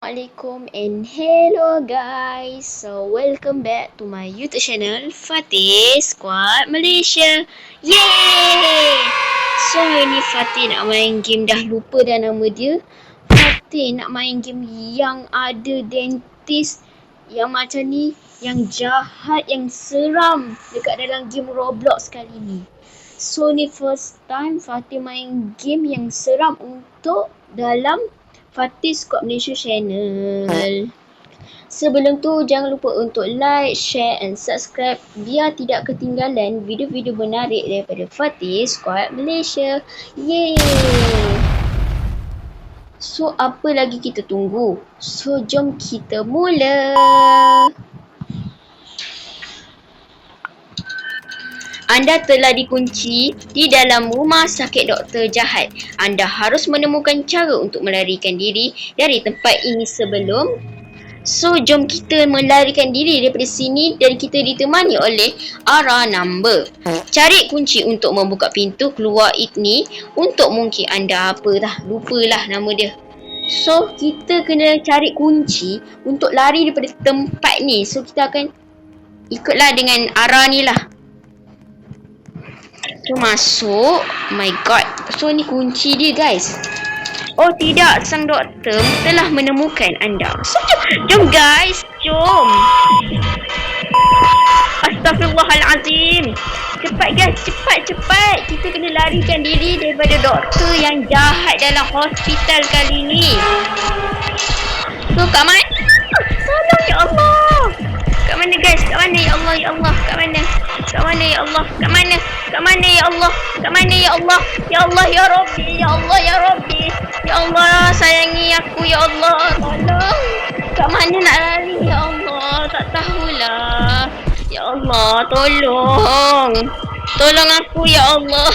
Assalamualaikum and hello guys. So welcome back to my YouTube channel Fatih Squad Malaysia. Yay! So hari ni Fatih nak main game, dah lupa dah nama dia. Fatih nak main game yang ada dentist yang macam ni, yang jahat, yang seram dekat dalam game Roblox kali ni. So ni first time Fatih main game yang seram untuk dalam Fatih Squad Malaysia channel. Sebelum tu jangan lupa untuk like, share and subscribe biar tidak ketinggalan video-video menarik daripada Fatih Squad Malaysia. Yeay! So apa lagi kita tunggu? So jom kita mula. Anda telah dikunci di dalam rumah sakit doktor jahat. Anda harus menemukan cara untuk melarikan diri dari tempat ini sebelum. So, jom kita melarikan diri daripada sini dan kita ditemani oleh arah number. Cari kunci untuk membuka pintu keluar ini untuk mungkin anda apa dah. Lupalah nama dia. So, kita kena cari kunci untuk lari daripada tempat ni. So, kita akan ikutlah dengan arah ni lah. So masuk. Oh my god. So ni kunci dia guys. Oh tidak, sang doktor telah menemukan anda. So jom guys, jom. Astaghfirullahalazim. Cepat guys, cepat. Kita kena larikan diri daripada doktor yang jahat dalam hospital kali ni. So kat mana? Tolong ya Allah. Kat mana guys? Kat mana ya Allah, ya Allah? Kat mana? Kat mana ya Allah? Kat mana? Kat mana ya Allah? Kat mana ya Allah? Ya Allah ya Rabbi, ya Allah ya Rabbi. Ya Allah sayangi aku ya Allah. Tolong. Kat mana nak lari ya Allah? Tak tahulah. Ya Allah, tolong. Tolong aku ya Allah.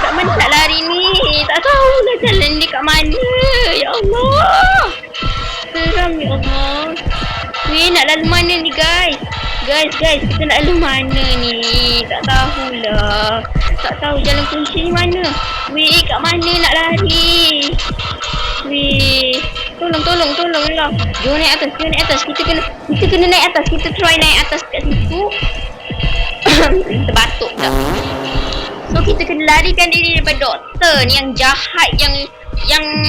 Kat mana nak lari ni? Tak tahulah jalan dia kat mana. Ya Allah. Seram ya Allah. Weh, nak lalu mana ni guys? Guys, kita nak lalu mana ni? Tak tahulah. Tak tahu jalan kunci ni mana. Weh, kat mana nak lari? Weh, tolong lah. Jom naik atas. Kita kena naik atas. Kita try naik atas kat situ. Terbatuk dah. So, kita kena larikan diri daripada doktor ni yang jahat, yang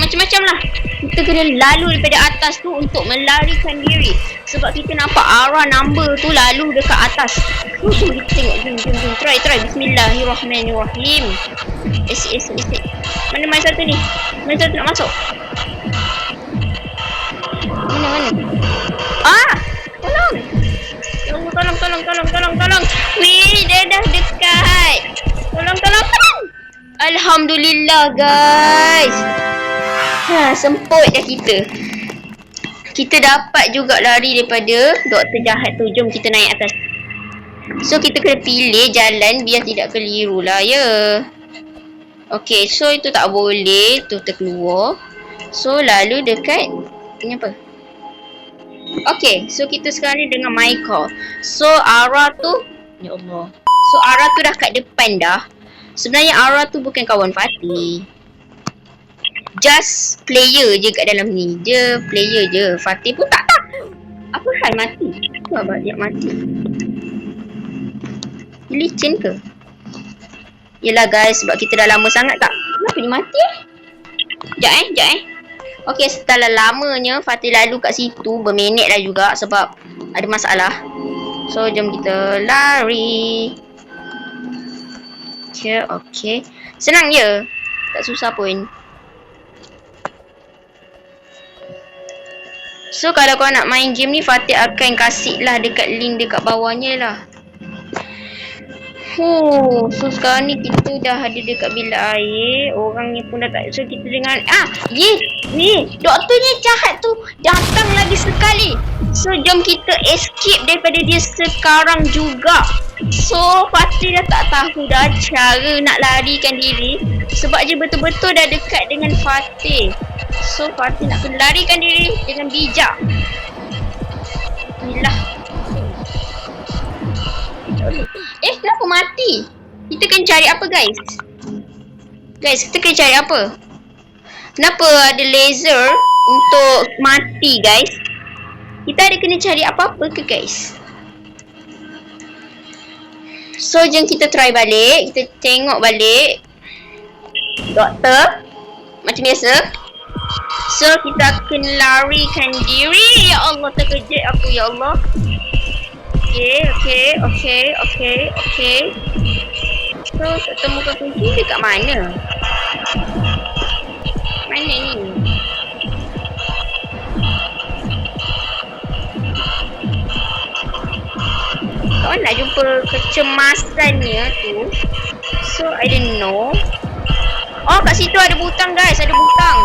macam-macam lah. Kita kena lalu daripada atas tu untuk melarikan diri. Sebab kita nampak arah number tu lalu dekat atas. Jom kita tengok. Jom. Try. Bismillahirrahmanirrahim. Esik. Mana main satu ni? Main satu nak masuk. Mana? Ah! Tolong! Ya Allah, tolong. Wih, dia dah dekat. Tolong. Alhamdulillah guys. Semput dah kita. Kita dapat juga lari daripada doktor jahat tu. Jom kita naik atas. So kita kena pilih jalan biar tidak keliru lah ya. Okay, so itu tak boleh. Tu terkeluar. So lalu dekat ni apa? Okay, so kita sekarang ni dengan my call. So arah tu, ya Allah. So arah tu dah kat depan dah. Sebenarnya arah tu bukan kawan Fatih. Just player je kat dalam ni. Dia player je. Fatih pun tak tahu. Apa hal mati? Apa dia mati? Licin ke? Yelah guys, sebab kita dah lama sangat tak. Kenapa dia mati Sekejap Okay, setelah lamanya Fatih lalu kat situ. Berminit lah juga sebab ada masalah. So jom kita lari. Okay. Senang je. Tak susah pun. So kalau kau nak main game ni, Fatih akan kasih lah dekat link dekat bawahnya lah. So sekarang ni kita dah ada dekat bilik air. Orangnya pun dah tak. So kita dengar. Doktornya jahat tu datang lagi sekali. So jom kita escape daripada dia sekarang juga. So Fatih dah tak tahu dah cara nak larikan diri. Sebab dia betul-betul dah dekat dengan Fatih. So Fatih nak kena larikan diri dengan bijak. Inilah. Kenapa mati? Kita kena cari apa guys? Kita kena cari apa? Kenapa ada laser? untuk mati guys. Kita ada kena cari apa-apa ke guys? So jom kita try balik. Kita tengok balik doktor macam biasa. So kita akan larikan diri. Ya Allah, terkejut aku ya Allah. Okay. So tak temukan kunci dekat mana? Mana ni? Kawan nak jumpa kecemasannya tu. So I don't know. Oh, kat situ ada butang guys, ada butang.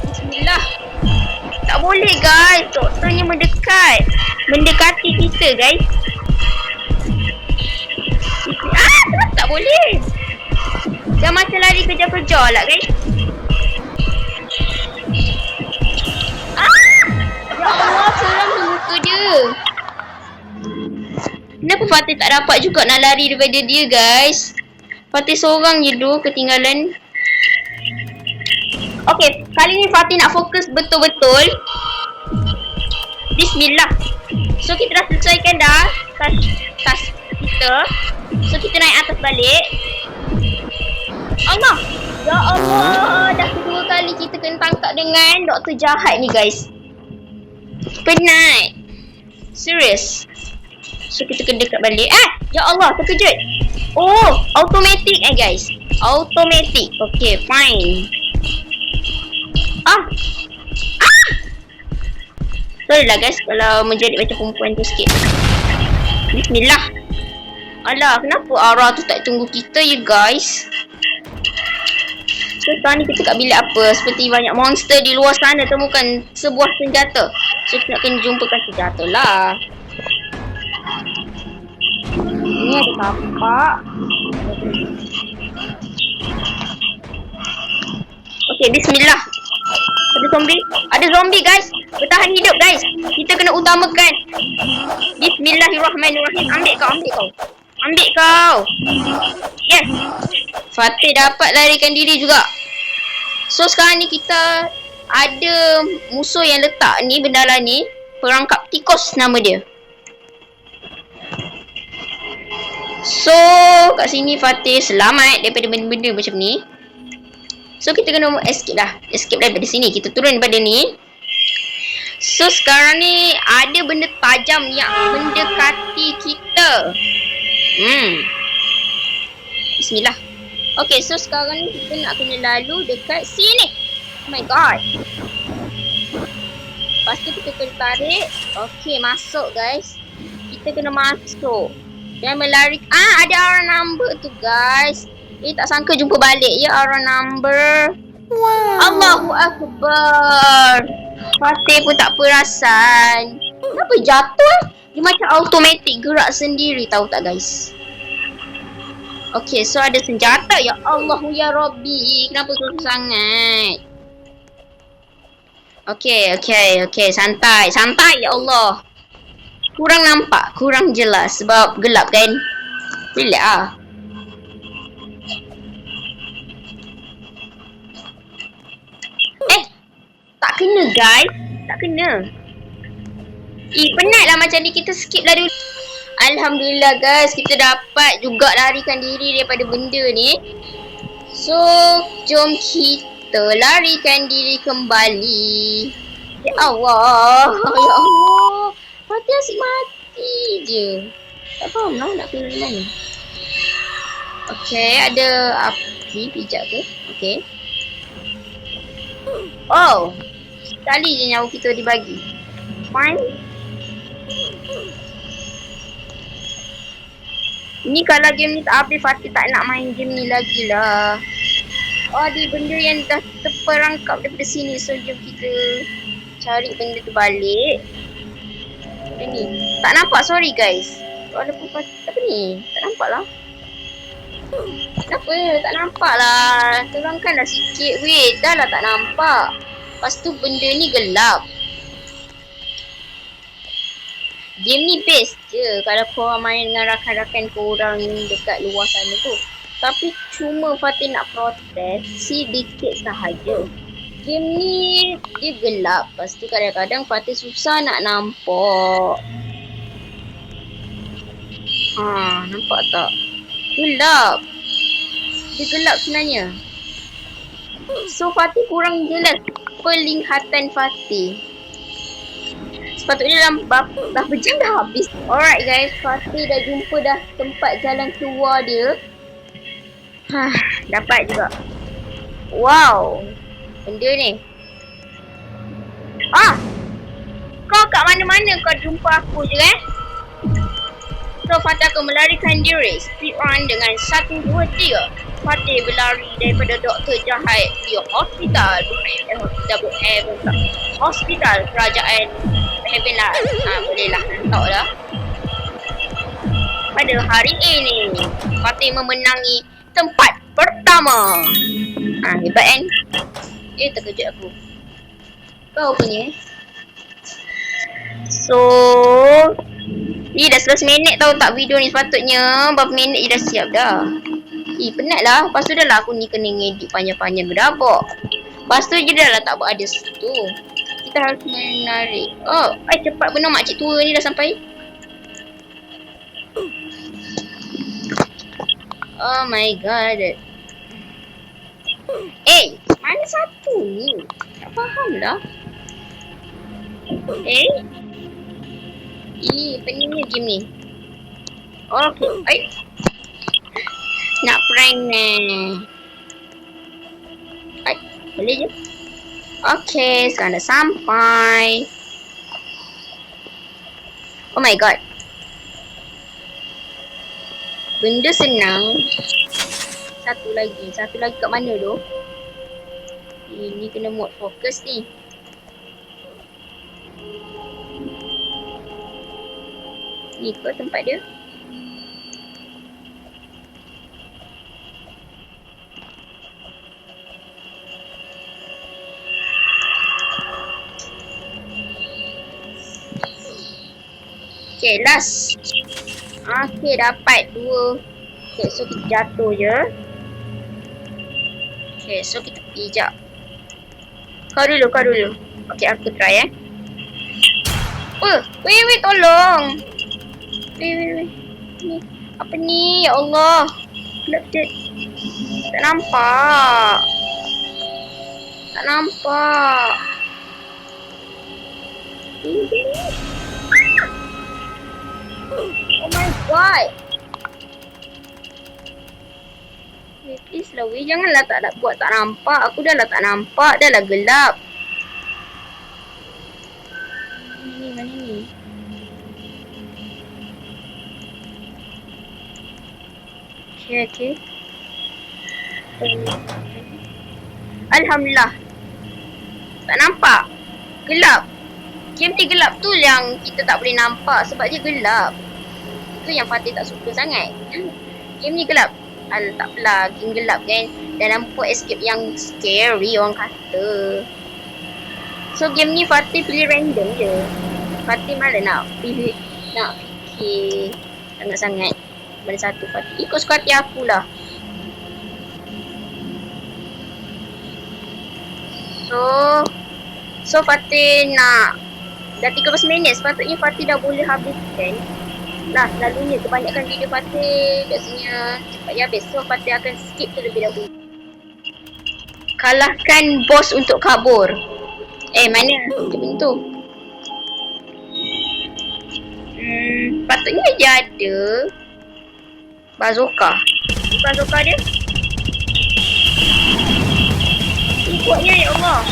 Bismillah. Tak boleh guys, doktornya mendekati kita guys. Tak boleh. Dah macam lari kejar-kejar lah guys. Ya Allah, seram muka dia. Kenapa Fatih tak dapat juga nak lari daripada dia guys? Fatih seorang je tu ketinggalan. Okay, kali ni Fatih nak fokus betul-betul. Bismillah. So kita dah selesaikan dah tas kita. So kita naik atas balik. Allah. Ya Allah, dah kedua kali kita kena tangkap dengan doktor jahat ni guys. Penat. Serius. So kita kena dekat balik. Ya Allah, terkejut. Oh, automatic guys. Automatic. Okay, fine. Sorry lah guys kalau menjadi macam perempuan tu sikit. Bismillah. Alah, kenapa Ara tu tak tunggu kita ya guys? So sekarang ni kita kat bilik apa? Seperti banyak monster di luar sana, temukan sebuah senjata. So kita nak kena jumpakan senjata lah. Ni ada tapak. Okay, bismillah. Ada zombie guys. Bertahan hidup guys. Kita kena utamakan. Bismillahirrahmanirrahim. Ambil kau. Yes. Fatih dapat larikan diri juga. So sekarang ni kita ada musuh yang letak ni, benda lah ni. Perangkap tikus nama dia. So kat sini Fatih selamat daripada benda-benda macam ni. So kita kena escape lah. Escape daripada sini. Kita turun daripada ni. So sekarang ni ada benda tajam yang mendekati kita. Bismillah. Okay, so sekarang ni kita nak kena lalu dekat sini. Oh my god. Lepas tu kita kena tarik. Okay, masuk guys. Kita kena masuk. Dan melari. Ada arrow number tu guys. Tak sangka jumpa balik ya arrow number. Wow. Allahu Akbar. Fatih pun tak perasan. Kenapa jatuh? Dia macam automatic gerak sendiri, tahu tak guys? Okay, so ada senjata. Ya Allah ya Rabbi. Kenapa susah sangat? Okay. Santai ya Allah. Kurang nampak, kurang jelas sebab gelap kan? Relax lah. Tak kena guys. Tak kena. Penat lah macam ni. Kita skip lah dulu. Alhamdulillah guys. Kita dapat juga larikan diri daripada benda ni. So jom kita larikan diri kembali. Ya Allah. Ya Allah. Fatih asyik mati je. Tak faham lah nak keluar mana. Okay, ada api pijak ke? Okay. Oh, sekali je nyawa kita dibagi. Fine. Ni kalau game ni tak update, Fatih tak nak main game ni lagi lah. Oh, ada benda yang dah terperangkap daripada sini. So jom kita cari benda tu balik. Ni tak nampak, sorry guys. Walaupun apa ni, tak nampak lah. Kenapa? Tak nampak lah. Terangkanlah sikit weh. Dah lah tak nampak. Lepas tu benda ni gelap. Game ni best je kalau korang main dengan rakan-rakan korang dekat luar sana tu. Tapi cuma Fatih nak protes sedikit sahaja. game ni dia gelap. Lepas tu kadang-kadang Fatih susah nak nampak. Nampak tak? Gelap. Dia gelap sebenarnya. So Fatih kurang jelas penglihatan Fatih. Sepatutnya dalam berapa jam dah habis. Alright guys, Fatih dah jumpa dah tempat jalan keluar dia. Dapat juga. Wow. Benda ni. Kau kat mana-mana kau jumpa aku je So Fatih akan melarikan diri speedrun dengan 1, 2, 3. Fatih berlari daripada doktor jahat di hospital hospital kerajaan Heavenland. Boleh lah, tahu dah. Pada hari ini Fatih memenangi tempat pertama. Hebat kan? Terkejut aku. Kau punya So dah 11 minit tau tak video ni. Sepatutnya berapa minit je dah siap dah. Penat lah. Lepas tu dah lah aku ni kena ngedit panjang-panjang gedabak. Lepas tu je dah lah tak buat ada situ. Kita harus menarik. Cepat benar makcik tua ni dah sampai. Oh my god. Mana satu ni? Tak faham lah. Pening game ni. Okay. Nak prank ni. Boleh je. Okay, sekarang dah sampai. Oh my god. Benda senang. Satu lagi kat mana tu? Ini kena mode fokus ni. Ni ke tempat dia? Okay, last. Okay, dapat 2. Okay, so kita jatuh je. Okay, so kita pijak. Kau dulu. Okay, aku try Wait, tolong. Wait. Ni, apa ni? Ya Allah. Gelap je. Tak nampak. Oh my god. Please lah weh. Janganlah tak buat tak nampak. Aku dah lah tak nampak. Dah lah gelap. Mana ni? Okay. Alhamdulillah. Tak nampak. Gelap. Game ni gelap tu yang kita tak boleh nampak sebab dia gelap. Itu yang Fatih tak suka sangat. Game ni gelap. Tak apalah, game gelap kan. Dan nampak escape yang scary orang kata. So game ni Fatih pilih random je. Fatih malah nak pilih, nak fikir sangat-sangat. Benda satu Fatih ikut suka hati aku lah. So Fatih nak dah 13 minit. Sepatutnya Fatih dah boleh habiskan. Lah selalunya kebanyakan video Fatih biasanya cepat habis. So Fatih akan skip terlebih dahulu. Kalahkan bos untuk kabur. Mana pintu? Patutnya dia ada bazooka. Bazooka dia kuatnya, ya Allah.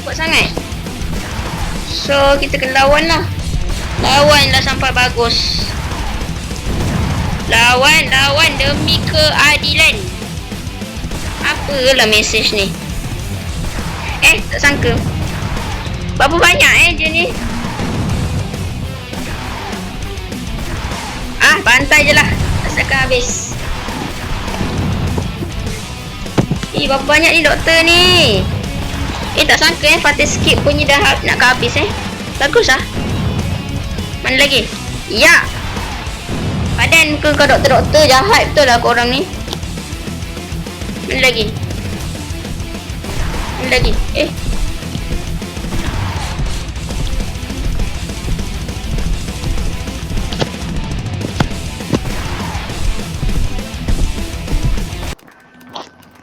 Kuat sangat. So kita kena lawan lah. Lawan lah sampai bagus. Lawan demi keadilan. Apalah mesej ni. Tak sangka berapa banyak dia ni. Bantai je lah asalkan habis. Berapa banyak ni doktor ni. Tak sangka Fatih skip punya dah nak habis Bagus lah. Mana lagi? Ya. Padan ke kau doktor-doktor jahat betul lah korang ni. Mana lagi? lagi.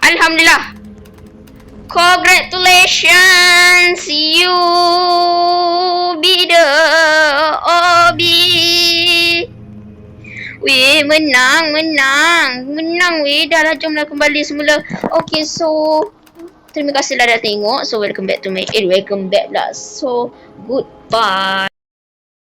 Alhamdulillah. Congratulations, you be the OB. Weh, menang weh. Dah lah, jomlah kembali semula. Okay, so terima kasih dah tengok. So welcome back to my welcome back lah. So goodbye.